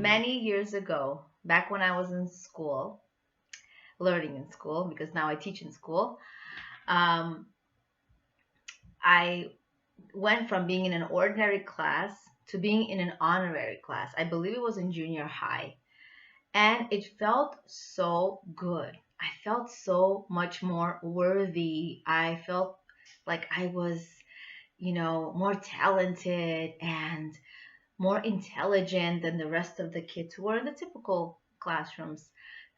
Many years ago, back when I was in school, learning in school, because now I teach in school, um, I went from being in an ordinary class to being in an honorary class. I believe it was in junior high. And it felt so good. I felt so much more worthy. I felt like I was, more talented and more intelligent than the rest of the kids who were in the typical classrooms.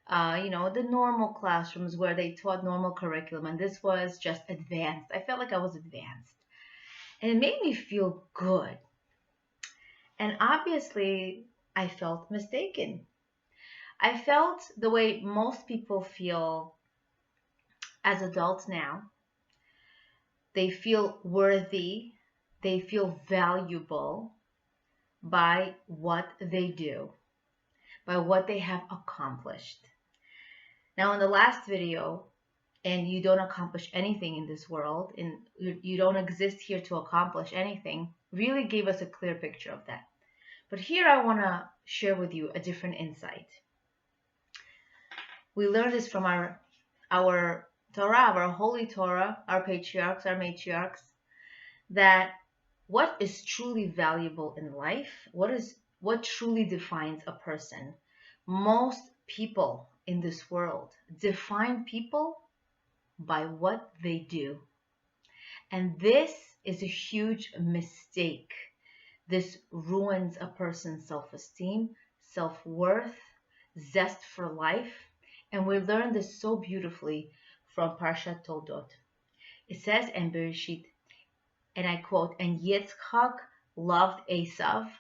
The normal classrooms where they taught normal curriculum, and this was just advanced. I felt like I was advanced, and it made me feel good. And obviously, I felt mistaken. I felt the way most people feel as adults now. They feel worthy, they feel valuable by what they do, by what they have accomplished. Now, in the last video, and you don't accomplish anything in this world, and you don't exist here to accomplish anything, really gave us a clear picture of that. But here I want to share with you a different insight. We learned this from our Torah, our holy Torah, our patriarchs, our matriarchs, that what is truly valuable in life, what truly defines a person. Most people in this world define people by what they do. And this is a huge mistake. This ruins a person's self-esteem, self-worth, zest for life. And we learn this so beautifully from Parshat Toldot. It says in Bereshit, and I quote, "And Yitzchak loved Esav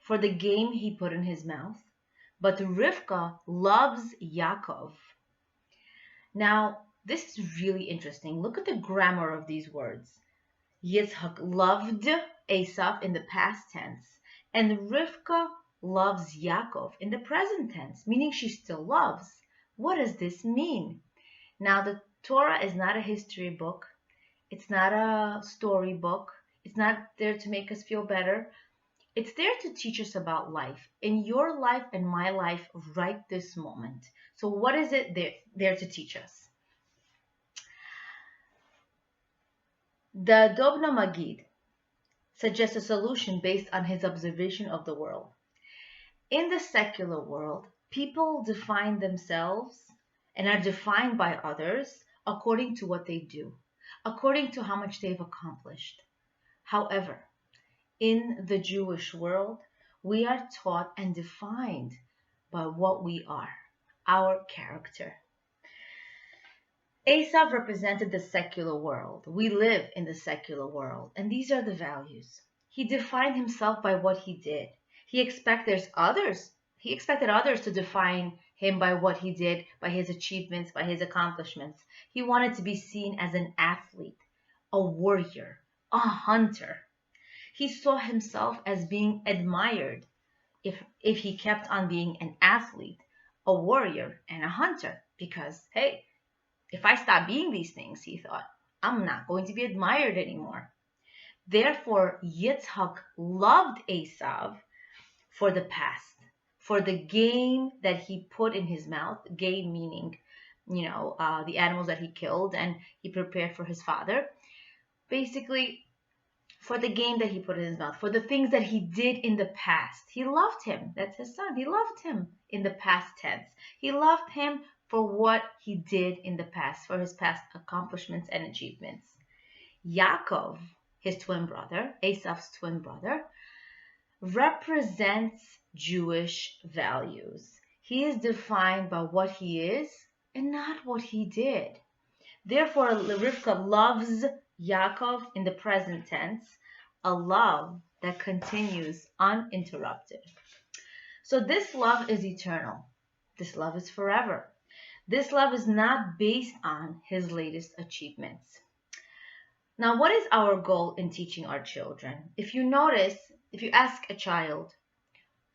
for the game he put in his mouth, but Rivka loves Yaakov." Now, this is really interesting. Look at the grammar of these words. Yitzchak loved Esav in the past tense, and Rivka loves Yaakov in the present tense, meaning she still loves. What does this mean? Now, the Torah is not a history book. It's not a story book. It's not there to make us feel better. It's there to teach us about life, in your life and my life right this moment. So what is it there to teach us? The Dobna Magid suggests a solution based on his observation of the world. In the secular world, people define themselves and are defined by others according to what they do, according to how much they've accomplished. However, in the Jewish world, we are taught and defined by what we are, our character. Esav represented the secular world. We live in the secular world, and these are the values. He defined himself by what he did. He expected others to define him by what he did, by his achievements, by his accomplishments. He wanted to be seen as an athlete, a warrior, a hunter. He saw himself as being admired if he kept on being an athlete, a warrior, and a hunter. Because, hey, if I stop being these things, he thought, I'm not going to be admired anymore. Therefore, Yitzhak loved Esav for the past, for the game that he put in his mouth, game meaning, the animals that he killed and he prepared for his father. Basically, for the game that he put in his mouth, for the things that he did in the past. He loved him. That's his son. He loved him in the past tense. He loved him for what he did in the past, for his past accomplishments and achievements. Yaakov, his twin brother, Esav's twin brother, represents Jewish values. He is defined by what he is and not what he did. Therefore, Rivka loves Yaakov in the present tense, a love that continues uninterrupted. So this love is eternal. This love is forever. This love is not based on his latest achievements. Now, what is our goal in teaching our children? If you notice, if you ask a child,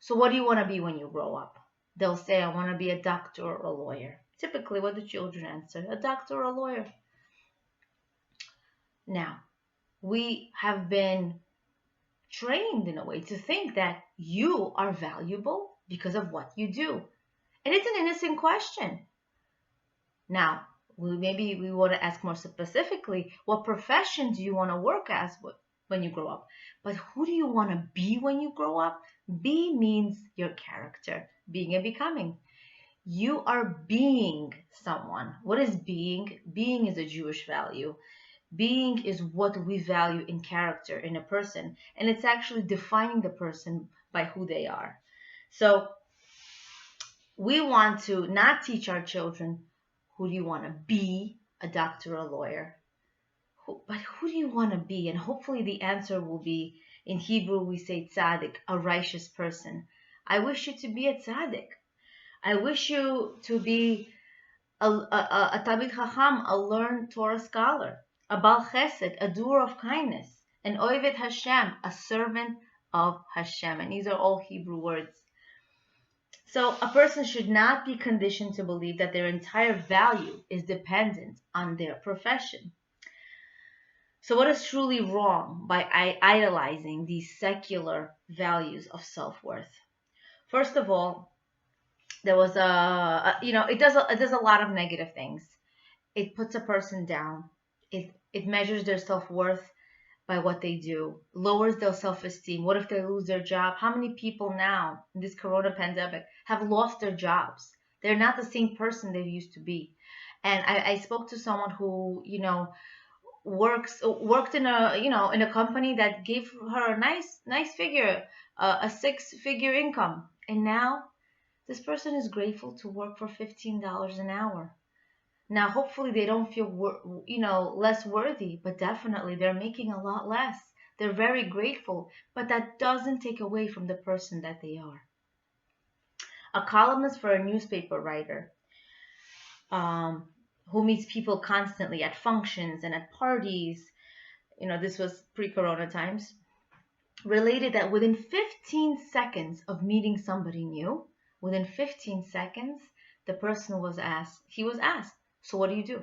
so what do you want to be when you grow up? They'll say, I want to be a doctor or a lawyer. Typically what the children answer, a doctor or a lawyer. Now, we have been trained in a way to think that you are valuable because of what you do. And it's an innocent question. Now, maybe we want to ask more specifically, what profession do you want to work as when you grow up? But who do you want to be when you grow up? Be means your character, being and becoming. You are being someone. What is being? Being is a Jewish value. Being is what we value in character in a person, and it's actually defining the person by who they are. So we want to not teach our children, who do you want to be, a doctor or a lawyer, but who do you want to be? And hopefully the answer will be, in Hebrew we say tzaddik, a righteous person. I wish you to be a tzaddik. I wish you to be a Talmid Chacham, a learned Torah scholar, a Bal Chesed, a doer of kindness, an Oived Hashem, a servant of Hashem. And these are all Hebrew words. So a person should not be conditioned to believe that their entire value is dependent on their profession. So what is truly wrong by idolizing these secular values of self-worth? First of all, there was it does a lot of negative things. It puts a person down. It measures their self-worth by what they do, lowers their self-esteem. What if they lose their job? How many people now in this corona pandemic have lost their jobs? They're not the same person they used to be. And I spoke to someone who, worked in a company that gave her a nice figure, a six-figure income. And now this person is grateful to work for $15 an hour. Now, hopefully they don't feel, less worthy, but definitely they're making a lot less. They're very grateful, but that doesn't take away from the person that they are. A columnist for a newspaper writer who meets people constantly at functions and at parties, this was pre-corona times, related that within 15 seconds of meeting somebody new, within 15 seconds, the person was asked, so what do you do?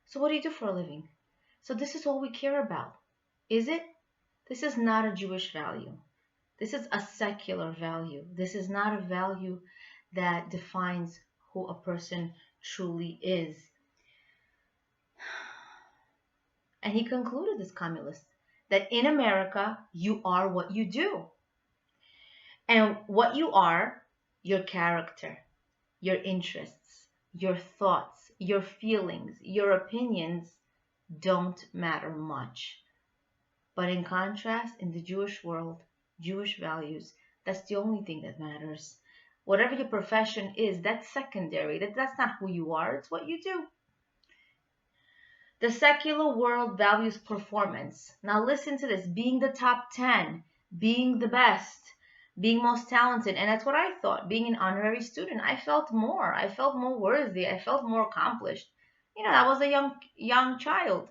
So what do you do for a living? So this is all we care about. Is it? This is not a Jewish value. This is a secular value. This is not a value that defines who a person truly is. And he concluded, this communist, that in America, you are what you do. And what you are, your character, your interests, your thoughts, your feelings, your opinions don't matter much. But in contrast, in the Jewish world, Jewish values, that's the only thing that matters. Whatever your profession is, that's secondary. That's not who you are, it's what you do. The secular world values performance. Now listen to this, being the top 10, being the best, being most talented. And that's what I thought, being an honorary student. I felt more worthy. I felt more accomplished. I was a young child.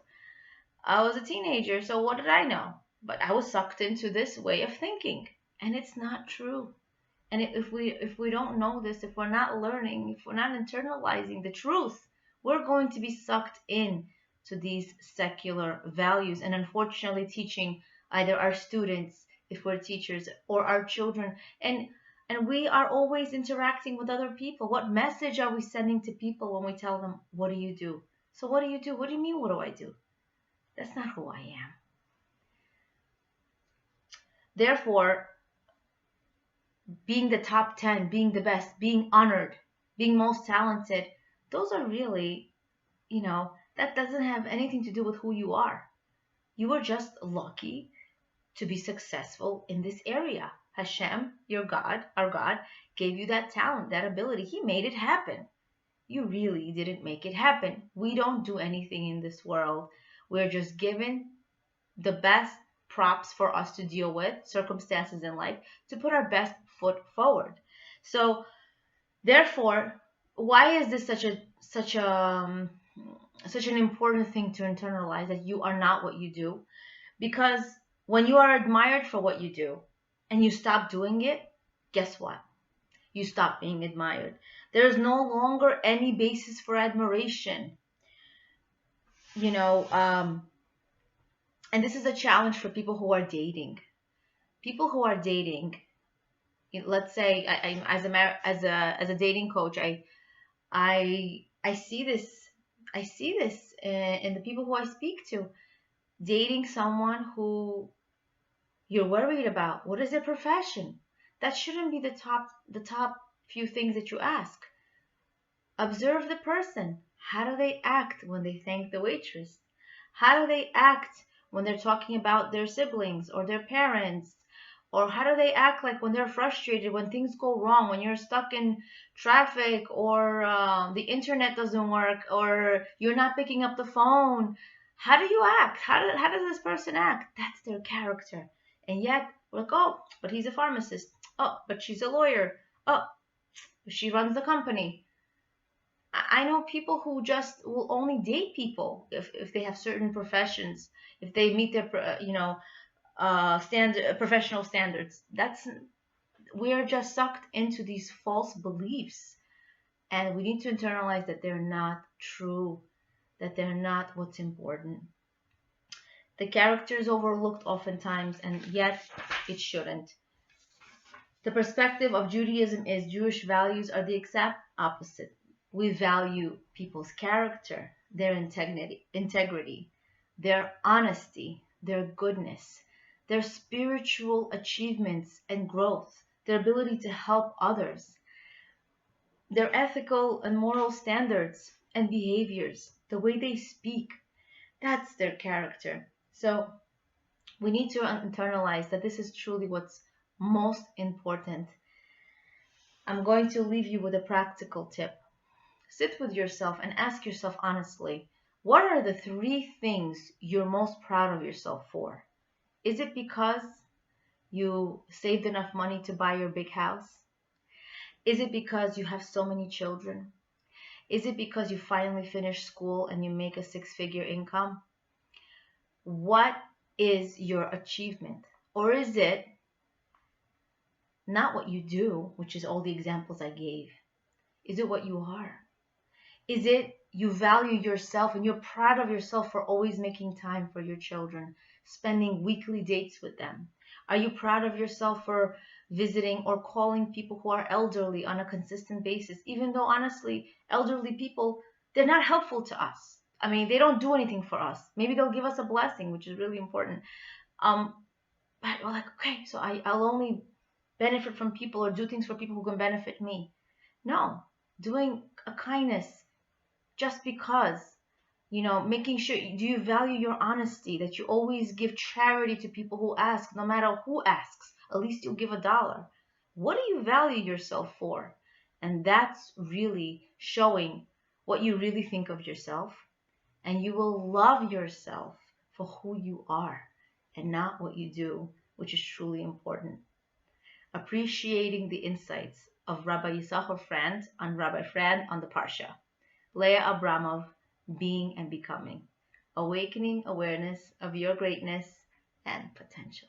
I was a teenager, so what did I know? But I was sucked into this way of thinking, and it's not true. And if we don't know this, if we're not learning, if we're not internalizing the truth, we're going to be sucked in to these secular values, and unfortunately teaching either our students, if we're teachers, or our children. And we are always interacting with other people. What message are we sending to people when we tell them, what do you do? So what do you do? What do you mean, what do I do? That's not who I am. Therefore, being the top 10, being the best, being honored, being most talented, those are really, that doesn't have anything to do with who you are. You are just lucky to be successful in this area. Hashem, your God, our God, gave you that talent, that ability. He made it happen. You really didn't make it happen. We don't do anything in this world. We're just given the best props for us to deal with, circumstances in life, to put our best foot forward. So, therefore, why is this such an important thing to internalize, that you are not what you do? Because when you are admired for what you do and you stop doing it, guess what? You stop being admired. There is no longer any basis for admiration. And this is a challenge for people who are dating. People who are dating, let's say as a dating coach, I see this. I see this in the people who I speak to. Dating someone who you're worried about. What is their profession? That shouldn't be the top few things that you ask. Observe the person. How do they act when they thank the waitress? How do they act when they're talking about their siblings or their parents? Or how do they act like when they're frustrated, when things go wrong, when you're stuck in traffic, or the internet doesn't work, or you're not picking up the phone? How do you act? How does this person act? That's their character. And yet, we're like, oh, but he's a pharmacist. Oh, but she's a lawyer. Oh, but she runs the company. I know people who just will only date people if they have certain professions, if they meet their standard professional standards. That's We are just sucked into these false beliefs, and we need to internalize that they're not true, that they're not what's important. The character is overlooked oftentimes, and yet it shouldn't. The perspective of Judaism is Jewish values are the exact opposite. We value people's character, their integrity, their honesty, their goodness, their spiritual achievements and growth, their ability to help others, their ethical and moral standards and behaviors, the way they speak. That's their character. So we need to internalize that this is truly what's most important. I'm going to leave you with a practical tip. Sit with yourself and ask yourself honestly, what are the 3 things you're most proud of yourself for? Is it because you saved enough money to buy your big house? Is it because you have so many children? Is it because you finally finished school and you make a 6-figure income? What is your achievement? Or is it not what you do, which is all the examples I gave? Is it what you are? Is it you value yourself and you're proud of yourself for always making time for your children, spending weekly dates with them? Are you proud of yourself for visiting or calling people who are elderly on a consistent basis, even though honestly, elderly people, they're not helpful to us. I mean, they don't do anything for us. Maybe they'll give us a blessing, which is really important. Um, but we're like, okay, so I'll only benefit from people or do things for people who can benefit me. No, doing a kindness just because, making sure, do you value your honesty, that you always give charity to people who ask, no matter who asks, at least you'll give $1. What do you value yourself for? And that's really showing what you really think of yourself, and you will love yourself for who you are and not what you do, which is truly important. Appreciating the insights of Rabbi Yisachar Frand on the Parsha. Leah Abramov, Being and Becoming. Awakening awareness of your greatness and potential.